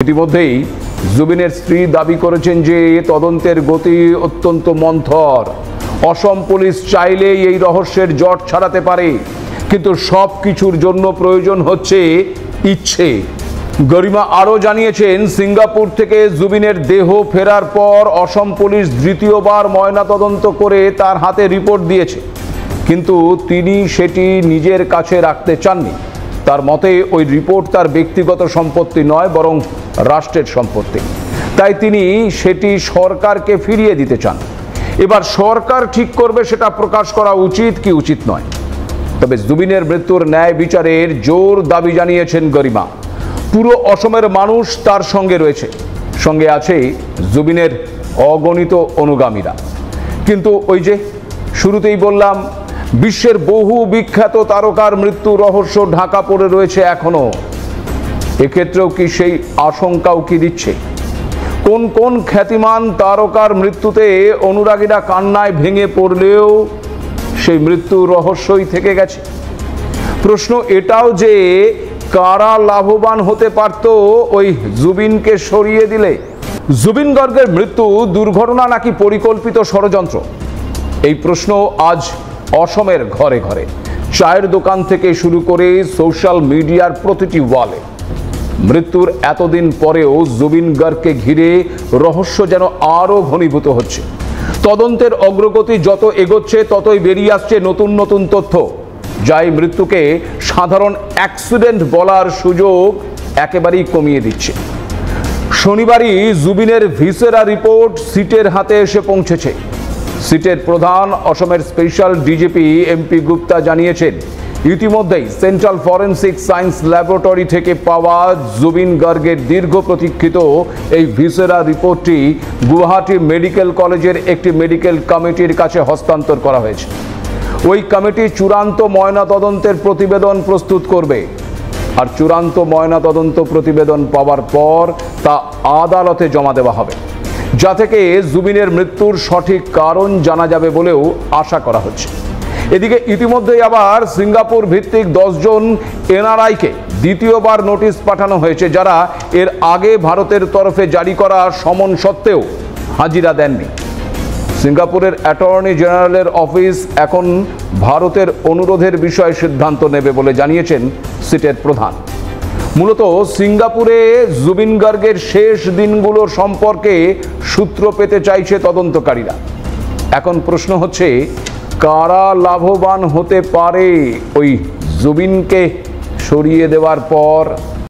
ইতিমধ্যেই জুবিনের স্ত্রী দাবি করেছেন যে তদন্তের গতি অত্যন্ত মন্থর। অসম পুলিশ চাইলেই এই রহস্যের জট ছাড়াতে পারে, কিন্তু সব কিছুর জন্য প্রয়োজন হচ্ছে ইচ্ছে। গরিমা আরও জানিয়েছেন, সিঙ্গাপুর থেকে জুবিনের দেহ ফেরার পর অসম পুলিশ দ্বিতীয়বার ময়নাতদন্ত করে তার হাতে রিপোর্ট দিয়েছে, কিন্তু তিনি সেটি নিজের কাছে রাখতে চাননি। তার মতে ওই রিপোর্ট তার ব্যক্তিগত সম্পত্তি নয়, বরং রাষ্ট্রের সম্পত্তি। তাই তিনি সেটি সরকারকে ফিরিয়ে দিতে চান। এবার সরকার ঠিক করবে সেটা প্রকাশ করা উচিত কি উচিত নয়। তবে জুবিনের মৃত্যুর ন্যায় বিচারের জোর দাবি জানিয়েছেন গরিমা। পুরো অসমের মানুষ তার সঙ্গে রয়েছে, সঙ্গে আছে জুবিনের অগণিত অনুগামীরা। কিন্তু ওই যে শুরুতেই বললাম, বিশ্বের বহু বিখ্যাত তারকার মৃত্যু রহস্য ঢাকা পড়ে রয়েছে এখনো। এক্ষেত্রেও কি সেই আশঙ্কাও কি দিচ্ছে? কোন কোন খ্যাতিমান তারকার মৃত্যুতে অনুরাগীরা কান্নায় ভেঙে পড়লেও সেই মৃত্যুর রহস্যই থেকে গেছে। প্রশ্ন এটাও যে কারা লাভবান হতে পারত ওই জুবিনকে সরিয়ে দিলে। জুবিন গর্গের মৃত্যু দুর্ঘটনা নাকি পরিকল্পিত ষড়যন্ত্র? এই প্রশ্ন আজ অসমের ঘরে ঘরে, চায়ের দোকান থেকে শুরু করে সোশ্যাল মিডিয়ার প্রতিটি ওয়ালে। মৃত্যুর এতদিন পরেও জুবিন গার্গকে ঘিরে রহস্য যেন আরও ঘনীভূত হচ্ছে। তদন্তের অগ্রগতি যত এগোচ্ছে ততই বেরিয়ে আসছে নতুন নতুন তথ্য, যা এই মৃত্যুকে সাধারণ অ্যাক্সিডেন্ট বলার সুযোগ একেবারেই কমিয়ে দিচ্ছে। শনিবারই জুবিনের ভিসেরা রিপোর্ট সিটের হাতে এসে পৌঁছেছে। সিটের প্রধান অসমের স্পেশাল ডিজিপি এমপি গুপ্তা জানিয়েছেন, ইতিমধ্যেই সেন্ট্রাল ফরেন্সিক সায়েন্স ল্যাবরেটরি থেকে পাওয়া জুবিন গার্গের দীর্ঘ প্রতীক্ষিত এই ভিসেরা রিপোর্টটি গুয়াহাটি মেডিকেল কলেজের একটি মেডিকেল কমিটির কাছে হস্তান্তর করা হয়েছে। ওই কমিটি চূড়ান্ত ময়নাতদন্তের প্রতিবেদন প্রস্তুত করবে, আর চূড়ান্ত ময়নাতদন্ত প্রতিবেদন পাওয়ার পর তা আদালতে জমা দেওয়া হবে, যা থেকে জুবিনের মৃত্যুর সঠিক কারণ জানা যাবে বলেও আশা করা হচ্ছে। এদিকে ইতিমধ্যেই আবার সিঙ্গাপুর ভিত্তিক 10 জন এনআরআইকে দ্বিতীয়বার নোটিশ পাঠানো হয়েছে, যারা এর আগে ভারতের তরফে জারি করা সমন সত্ত্বেও হাজিরা দেননি। সিঙ্গাপুরের অ্যাটর্নি জেনারেলের অফিস এখন ভারতের অনুরোধের বিষয়ে সিদ্ধান্ত নেবে বলে জানিয়েছেন সিটের প্রধান। মূলত সিঙ্গাপুরে জুবিন গার্গের শেষ দিনগুলো সম্পর্কে সূত্র পেতে চাইছে তদন্তকারীরা। এখন প্রশ্ন হচ্ছে, কারা লাভবান হতে পারে ওই জুবিনকে সরিয়ে দেওয়ার পর?